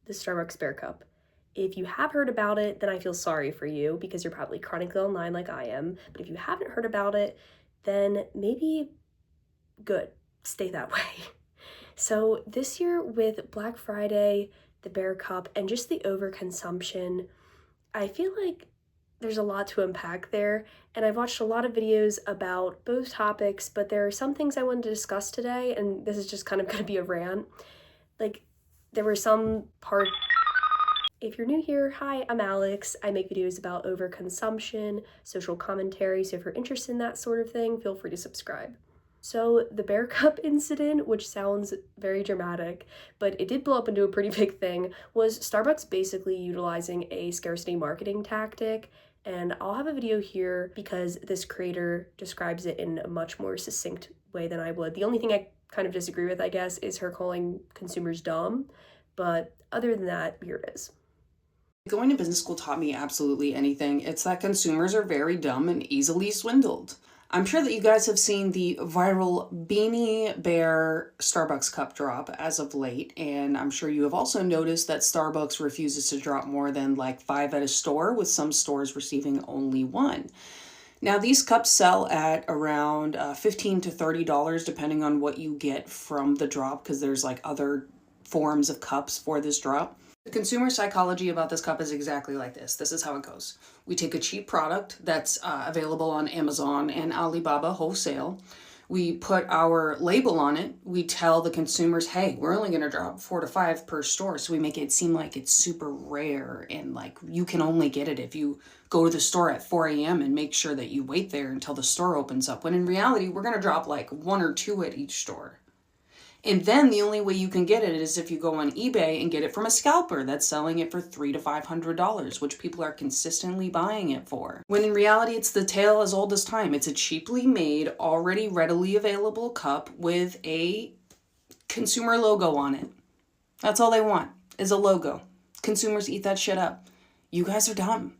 the Starbucks Bear Cup. If you have heard about it, then I feel sorry for you because you're probably chronically online like I am. But if you haven't heard about it, then maybe good, stay that way. So this year with Black Friday, the Bear Cup, and just the overconsumption, I feel like there's a lot to unpack there, and I've watched a lot of videos about both topics, but there are some things I wanted to discuss today, and this is just kind of going to be a rant. Like, there were some parts. If you're new here, hi, I'm Alex. I make videos about overconsumption, social commentary, so if you're interested in that sort of thing, feel free to subscribe. So the Bear Cup incident, which sounds very dramatic, but it did blow up into a pretty big thing, was Starbucks basically utilizing a scarcity marketing tactic. And I'll have a video here because this creator describes it in a much more succinct way than I would. The only thing I kind of disagree with, I guess, is her calling consumers dumb. But other than that, here it is. Going to business school taught me absolutely anything. It's that consumers are very dumb and easily swindled. I'm sure that you guys have seen the viral Beanie Bear Starbucks cup drop as of late, and I'm sure you have also noticed that Starbucks refuses to drop more than like 5 at a store, with some stores receiving only 1. Now, these cups sell at around $15 to $30, depending on what you get from the drop, because there's like other forms of cups for this drop. The consumer psychology about this cup is exactly like this. This is how it goes. We take a cheap product that's available on Amazon and Alibaba wholesale. We put our label on it. We tell the consumers, hey, we're only going to drop 4 to 5 per store. So we make it seem like it's super rare and like you can only get it if you go to the store at 4 a.m. and make sure that you wait there until the store opens up. When in reality, we're going to drop like 1 or 2 at each store. And then the only way you can get it is if you go on eBay and get it from a scalper that's selling it for $300 to $500, which people are consistently buying it for. When in reality, it's the tale as old as time. It's a cheaply made, already readily available cup with a consumer logo on it. That's all they want, is a logo. Consumers eat that shit up. You guys are dumb.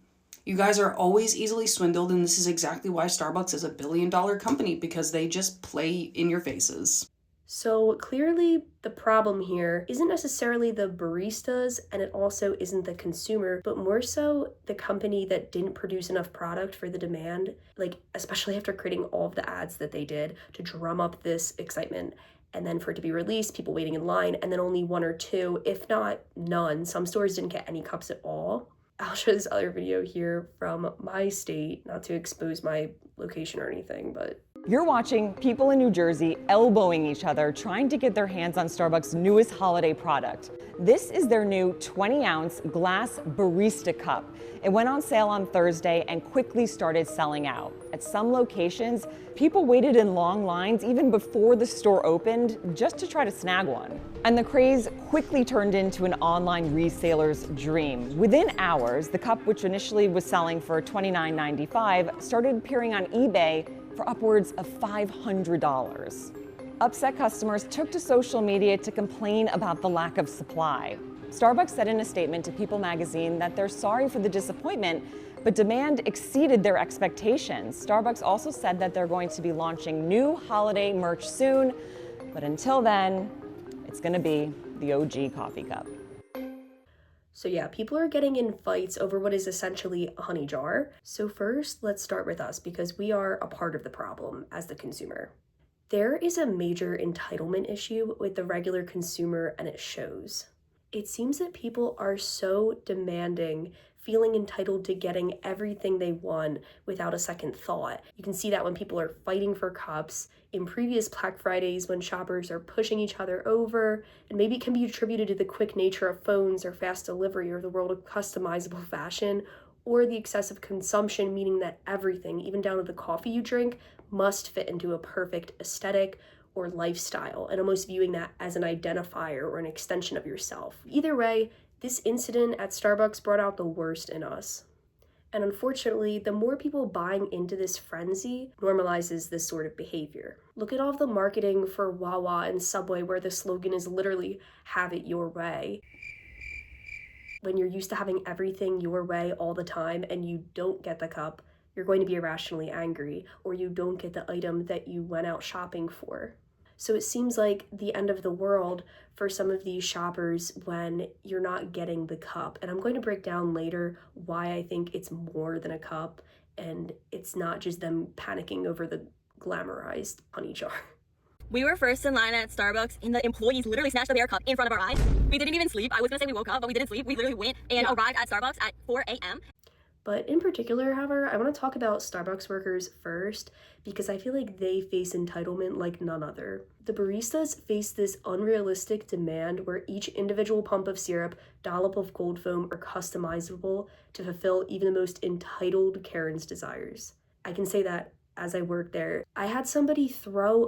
You guys are always easily swindled, and this is exactly why Starbucks is a billion-dollar company, because they just play in your faces. So clearly the problem here isn't necessarily the baristas, and it also isn't the consumer, but more so the company that didn't produce enough product for the demand, like especially after creating all of the ads that they did to drum up this excitement. And then for it to be released, people waiting in line, and then only 1 or 2, if not none. Some stores didn't get any cups at all. I'll show this other video here from my state, not to expose my location or anything, but you're watching people in New Jersey elbowing each other, trying to get their hands on Starbucks' newest holiday product. This is their new 20-ounce glass barista cup. It went on sale on Thursday and quickly started selling out. At some locations, people waited in long lines even before the store opened just to try to snag one. And the craze quickly turned into an online reseller's dream. Within hours, the cup, which initially was selling for $29.95, started appearing on eBay for upwards of $500. Upset customers took to social media to complain about the lack of supply. Starbucks said in a statement to People magazine that they're sorry for the disappointment, but demand exceeded their expectations. Starbucks also said that they're going to be launching new holiday merch soon, but until then, it's going to be the OG coffee cup. So yeah, people are getting in fights over what is essentially a honey jar. So first, let's start with us because we are a part of the problem as the consumer. There is a major entitlement issue with the regular consumer, and it shows. It seems that people are so demanding, feeling entitled to getting everything they want without a second thought. You can see that when people are fighting for cups, in previous Black Fridays when shoppers are pushing each other over, and maybe it can be attributed to the quick nature of phones or fast delivery or the world of customizable fashion, or the excessive consumption, meaning that everything, even down to the coffee you drink, must fit into a perfect aesthetic or lifestyle, and almost viewing that as an identifier or an extension of yourself. Either way, this incident at Starbucks brought out the worst in us. And unfortunately, the more people buying into this frenzy normalizes this sort of behavior. Look at all of the marketing for Wawa and Subway where the slogan is literally, have it your way. When you're used to having everything your way all the time and you don't get the cup, you're going to be irrationally angry, or you don't get the item that you went out shopping for. So it seems like the end of the world for some of these shoppers when you're not getting the cup. And I'm going to break down later why I think it's more than a cup and it's not just them panicking over the glamorized honey jar. We were first in line at Starbucks, and the employees literally snatched the bear cup in front of our eyes. We didn't even sleep. I was gonna say we woke up, but we didn't sleep. We literally went and arrived at Starbucks at 4 a.m. But in particular, however, I want to talk about Starbucks workers first because I feel like they face entitlement like none other. The baristas face this unrealistic demand where each individual pump of syrup, dollop of cold foam are customizable to fulfill even the most entitled Karen's desires. I can say that as I worked there. I had somebody throw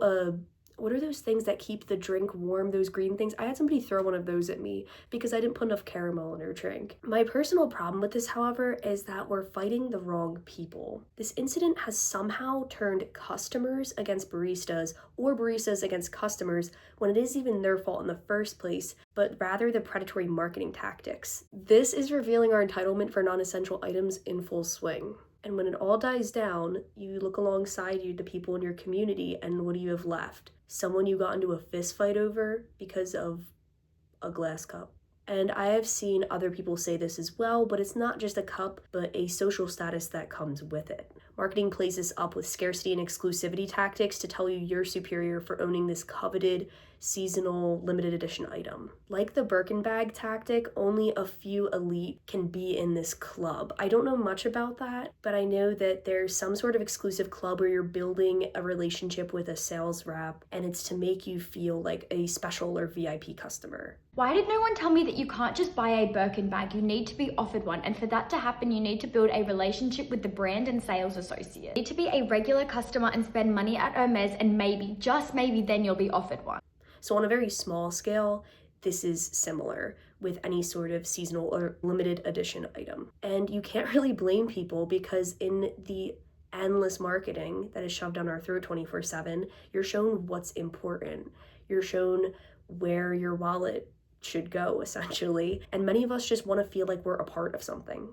what are those things that keep the drink warm, those green things? I had somebody throw one of those at me because I didn't put enough caramel in her drink. My personal problem with this, however, is that we're fighting the wrong people. This incident has somehow turned customers against baristas or baristas against customers when it is even their fault in the first place, but rather the predatory marketing tactics. This is revealing our entitlement for non-essential items in full swing. And when it all dies down, you look alongside you, the people in your community, and what do you have left? Someone you got into a fist fight over because of a glass cup. And I have seen other people say this as well, but it's not just a cup, but a social status that comes with it. Marketing plays this up with scarcity and exclusivity tactics to tell you you're superior for owning this coveted, seasonal, limited edition item. Like the Birkin bag tactic, only a few elite can be in this club. I don't know much about that, but I know that there's some sort of exclusive club where you're building a relationship with a sales rep, and it's to make you feel like a special or VIP customer. Why did no one tell me that you can't just buy a Birkin bag? You need to be offered one, and for that to happen, you need to build a relationship with the brand and sales associate. You need to be a regular customer and spend money at Hermes, and maybe, just maybe, then you'll be offered one. So on a very small scale, this is similar with any sort of seasonal or limited edition item. And you can't really blame people because in the endless marketing that is shoved down our throat 24/7, you're shown what's important. You're shown where your wallet should go, essentially. And many of us just want to feel like we're a part of something.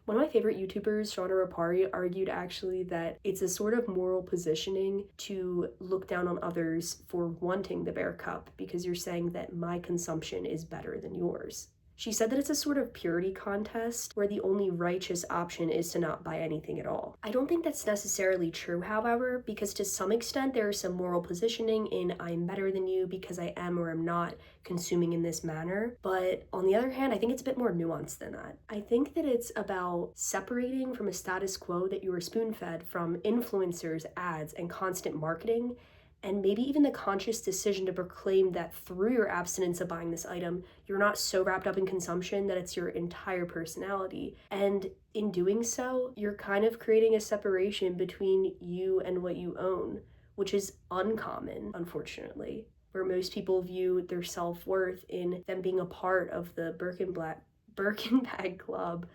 One of my favorite YouTubers, Shauna Rapari, argued actually that it's a sort of moral positioning to look down on others for wanting the bear cup because you're saying that my consumption is better than yours. She said that it's a sort of purity contest where the only righteous option is to not buy anything at all. I don't think that's necessarily true, however, because to some extent there is some moral positioning in I'm better than you because I am or am not consuming in this manner. But on the other hand, I think it's a bit more nuanced than that. I think that it's about separating from a status quo that you were spoon-fed from influencers, ads, and constant marketing, and maybe even the conscious decision to proclaim that through your abstinence of buying this item, you're not so wrapped up in consumption that it's your entire personality. And in doing so, you're kind of creating a separation between you and what you own, which is uncommon, unfortunately, where most people view their self-worth in them being a part of the Birkin bag club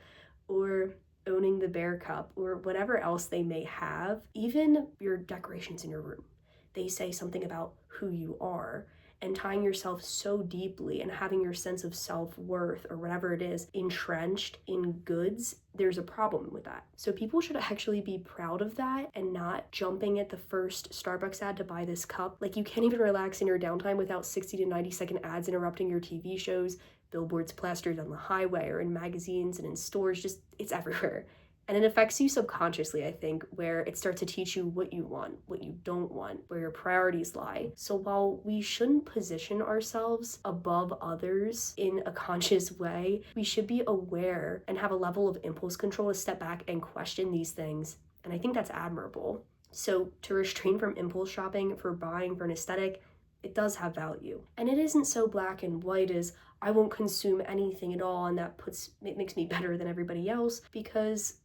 or owning the bear cup or whatever else they may have, even your decorations in your room. They say something about who you are, and tying yourself so deeply and having your sense of self-worth or whatever it is entrenched in goods, there's a problem with that. So people should actually be proud of that and not jumping at the first Starbucks ad to buy this cup. Like, you can't even relax in your downtime without 60 to 90 second ads interrupting your TV shows, billboards plastered on the highway or in magazines and in stores, just it's everywhere. And it affects you subconsciously, I think, where it starts to teach you what you want, what you don't want, where your priorities lie. So while we shouldn't position ourselves above others in a conscious way, we should be aware and have a level of impulse control to step back and question these things. And I think that's admirable. So to restrain from impulse shopping for buying for an aesthetic, it does have value. And it isn't so black and white as I won't consume anything at all and it makes me better than everybody else, because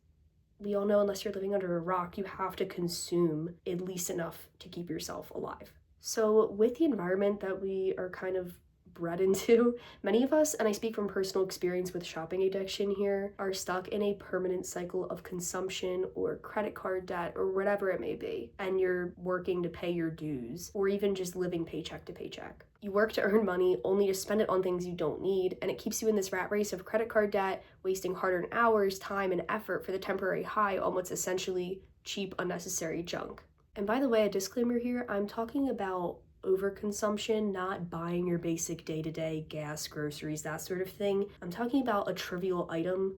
we all know unless you're living under a rock, you have to consume at least enough to keep yourself alive. So with the environment that we are kind of bred into, many of us, and I speak from personal experience with shopping addiction here, are stuck in a permanent cycle of consumption or credit card debt or whatever it may be, and you're working to pay your dues or even just living paycheck to paycheck. You work to earn money only to spend it on things you don't need, and it keeps you in this rat race of credit card debt, wasting hard-earned hours, time, and effort for the temporary high on what's essentially cheap, unnecessary junk. And by the way, a disclaimer here, I'm talking about overconsumption, not buying your basic day-to-day gas, groceries, that sort of thing. I'm talking about a trivial item.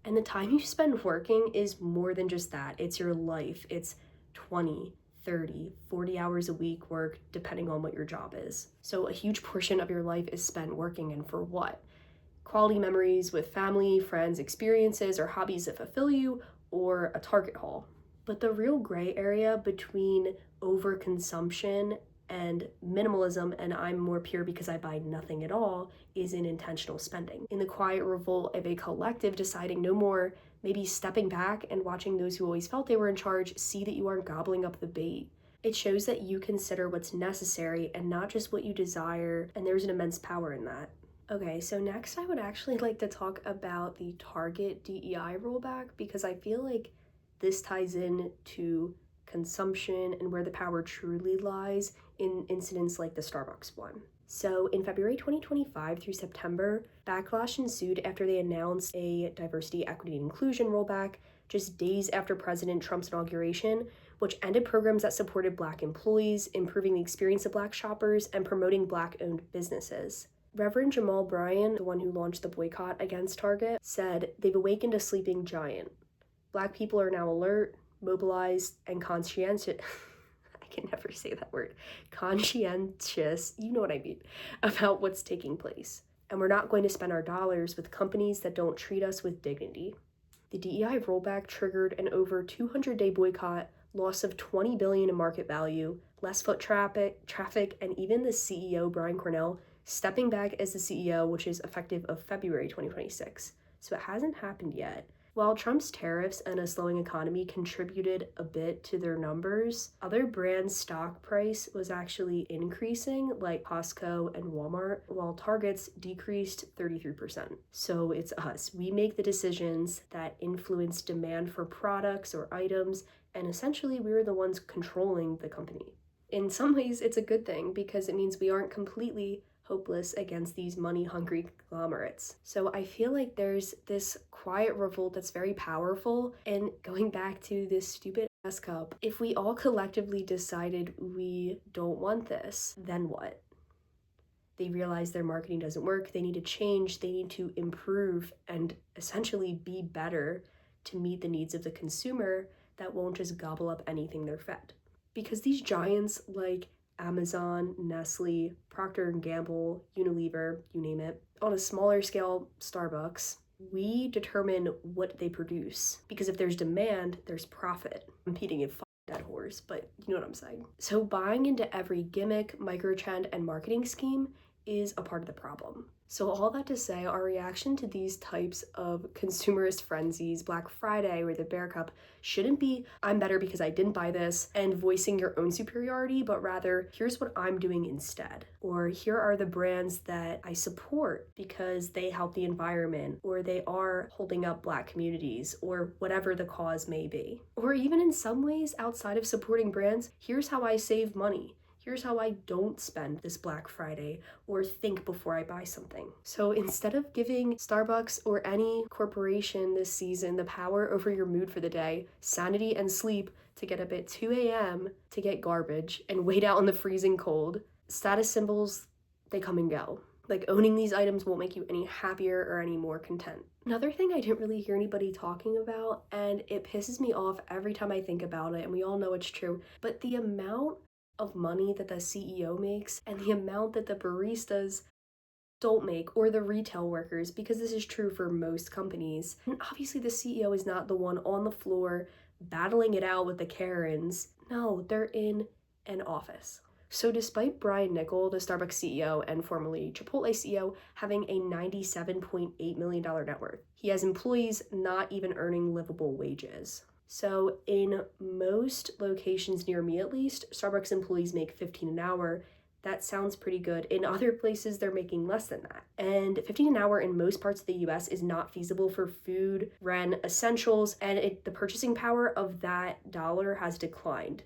And the time you spend working is more than just that. It's your life. It's 20, 30, 40 hours a week work, depending on what your job is. So a huge portion of your life is spent working, and for what? Quality memories with family, friends, experiences, or hobbies that fulfill you, or a Target haul. But the real gray area between overconsumption and minimalism, and I'm more pure because I buy nothing at all, is in intentional spending. In the quiet revolt of a collective deciding no more, maybe stepping back and watching those who always felt they were in charge see that you aren't gobbling up the bait. It shows that you consider what's necessary and not just what you desire, and there's an immense power in that. Okay, so next I would actually like to talk about the Target DEI rollback, because I feel like this ties in to consumption and where the power truly lies in incidents like the Starbucks one. So in February 2025 through September, backlash ensued after they announced a diversity, equity, and inclusion rollback just days after President Trump's inauguration, which ended programs that supported Black employees, improving the experience of Black shoppers, and promoting Black-owned businesses. Reverend Jamal Bryan, the one who launched the boycott against Target, said, "They've awakened a sleeping giant. Black people are now alert, mobilized, and conscientious." I can never say that word. Conscientious, you know what I mean, about what's taking place. And we're not going to spend our dollars with companies that don't treat us with dignity. The DEI rollback triggered an over 200-day boycott, loss of $20 billion in market value, less foot traffic, and even the CEO, Brian Cornell, stepping back as the CEO, which is effective of February 2026. So it hasn't happened yet. While Trump's tariffs and a slowing economy contributed a bit to their numbers, other brands' stock price was actually increasing, like Costco and Walmart, while Target's decreased 33%. So it's us. We make the decisions that influence demand for products or items, and essentially we're the ones controlling the company. In some ways, it's a good thing because it means we aren't completely hopeless against these money-hungry conglomerates. So I feel like there's this quiet revolt that's very powerful, and going back to this stupid ass cup, if we all collectively decided we don't want this, then what? They realize their marketing doesn't work, they need to change, they need to improve and essentially be better to meet the needs of the consumer that won't just gobble up anything they're fed. Because these giants like Amazon, Nestle, Procter & Gamble, Unilever, you name it, on a smaller scale, Starbucks, we determine what they produce. Because if there's demand, there's profit. I'm beating a dead horse, but you know what I'm saying. So buying into every gimmick, microtrend, and marketing scheme is a part of the problem. So all that to say, our reaction to these types of consumerist frenzies, Black Friday or the Bear Cup, shouldn't be, I'm better because I didn't buy this, and voicing your own superiority, but rather, here's what I'm doing instead. Or here are the brands that I support because they help the environment, or they are holding up Black communities, or whatever the cause may be. Or even in some ways, outside of supporting brands, here's how I save money. Here's how I don't spend this Black Friday or think before I buy something. So instead of giving Starbucks or any corporation this season the power over your mood for the day, sanity and sleep to get up at 2 a.m. to get garbage and wait out in the freezing cold, status symbols, they come and go. Like, owning these items won't make you any happier or any more content. Another thing I didn't really hear anybody talking about, and it pisses me off every time I think about it, and we all know it's true, but the amount of money that the CEO makes and the amount that the baristas don't make, or the retail workers, because this is true for most companies. And obviously the CEO is not the one on the floor battling it out with the Karens. No, they're in an office. So despite Brian Niccol, the Starbucks CEO and formerly Chipotle CEO, having a $97.8 million net worth, he has employees not even earning livable wages. So in most locations near me, at least, Starbucks employees make $15 an hour. That sounds pretty good. In other places, they're making less than that. And $15 an hour in most parts of the US is not feasible for food, rent, essentials, and the purchasing power of that dollar has declined.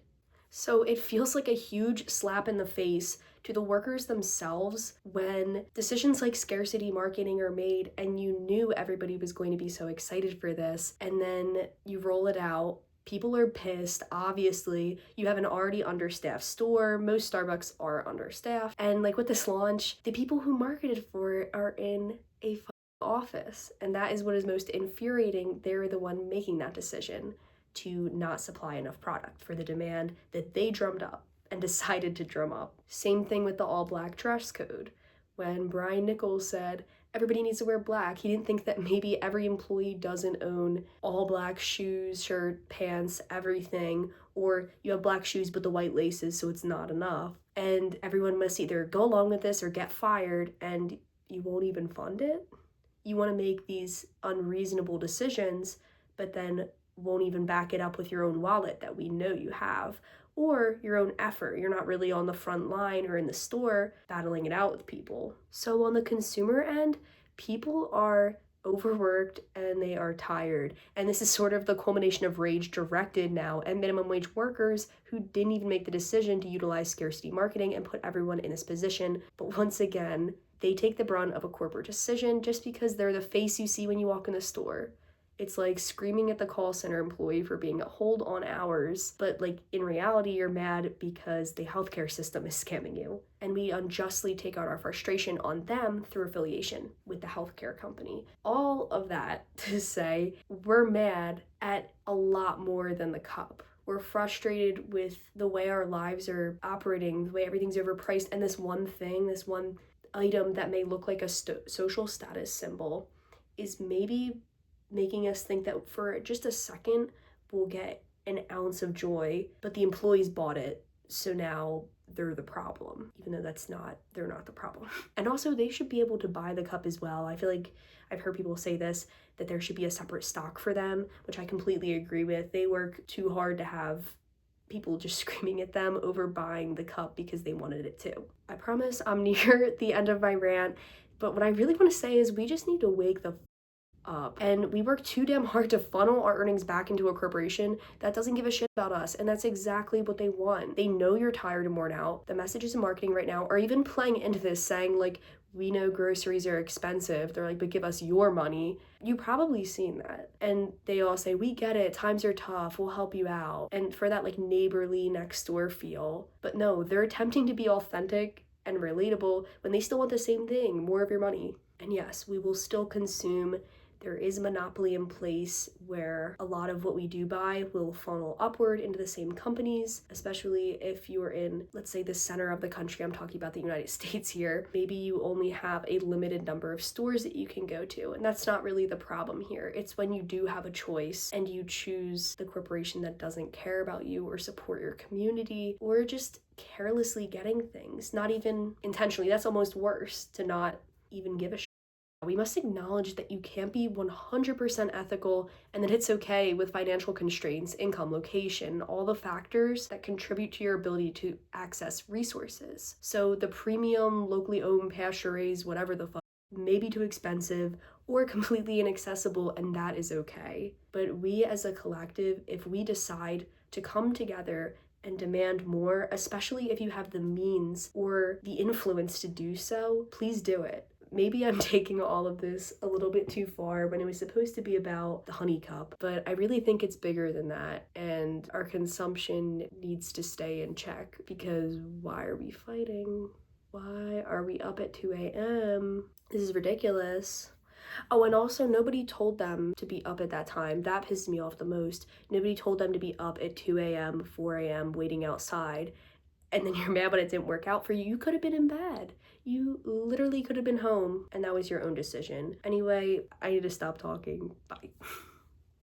So it feels like a huge slap in the face to the workers themselves when decisions like scarcity marketing are made and you knew everybody was going to be so excited for this, and then you roll it out People are pissed. Obviously, you have an already understaffed store. Most Starbucks are understaffed. And like with this launch, the people who marketed for it are in a office. And that is what is most infuriating. They're the one making that decision to not supply enough product for the demand that they drummed up and decided to drum up. Same thing with the all black dress code. When Brian Nichols said, everybody needs to wear black, he didn't think that maybe every employee doesn't own all black shoes, shirt, pants, everything, or you have black shoes but the white laces, so it's not enough. And everyone must either go along with this or get fired, and you won't even fund it. You want to make these unreasonable decisions, but then won't even back it up with your own wallet that we know you have, or your own effort. You're not really on the front line or in the store battling it out with people. So on the consumer end, people are overworked and they are tired. And this is sort of the culmination of rage directed now at minimum wage workers who didn't even make the decision to utilize scarcity marketing and put everyone in this position. But once again, they take the brunt of a corporate decision just because they're the face you see when you walk in the store. It's like screaming at the call center employee for being a hold on hours, but like in reality, you're mad because the healthcare system is scamming you. And we unjustly take out our frustration on them through affiliation with the healthcare company. All of that to say, we're mad at a lot more than the cup. We're frustrated with the way our lives are operating, the way everything's overpriced, and this one thing, this one item that may look like a social status symbol is maybe making us think that for just a second we'll get an ounce of joy, but the employees bought it, so now they're the problem, even though they're not the problem. And also they should be able to buy the cup as well. I feel like I've heard people say this, that there should be a separate stock for them, which I completely agree with. They work too hard to have people just screaming at them over buying the cup because they wanted it too. I promise I'm near the end of my rant, but what I really want to say is we just need to wake the up. And we work too damn hard to funnel our earnings back into a corporation that doesn't give a shit about us. And that's exactly what they want. They know you're tired and worn out. The messages in marketing right now are even playing into this, saying like, we know groceries are expensive. They're like, but give us your money. You probably seen that. And they all say, we get it. Times are tough. We'll help you out. And for that like neighborly next door feel. But no, they're attempting to be authentic and relatable when they still want the same thing, more of your money. And yes, we will still consume. There is a monopoly in place where a lot of what we do buy will funnel upward into the same companies, especially if you're in, let's say, the center of the country. I'm talking about the United States here. Maybe you only have a limited number of stores that you can go to, and that's not really the problem here. It's when you do have a choice and you choose the corporation that doesn't care about you or support your community, or just carelessly getting things, not even intentionally. That's almost worse, to not even give a shit. We must acknowledge that you can't be 100% ethical and that it's okay with financial constraints, income, location, all the factors that contribute to your ability to access resources. So the premium, locally owned, pasture-raised, whatever the fuck, may be too expensive or completely inaccessible, and that is okay. But we as a collective, if we decide to come together and demand more, especially if you have the means or the influence to do so, please do it. Maybe I'm taking all of this a little bit too far when it was supposed to be about the honey cup, but I really think it's bigger than that, and our consumption needs to stay in check, because why are we fighting? Why are we up at 2 a.m.? This is ridiculous. Oh, and also nobody told them to be up at that time. That pissed me off the most. Nobody told them to be up at 2 a.m., 4 a.m. waiting outside. And then you're mad when it didn't work out for you. You could have been in bed. You literally could have been home, and that was your own decision. Anyway, I need to stop talking. Bye.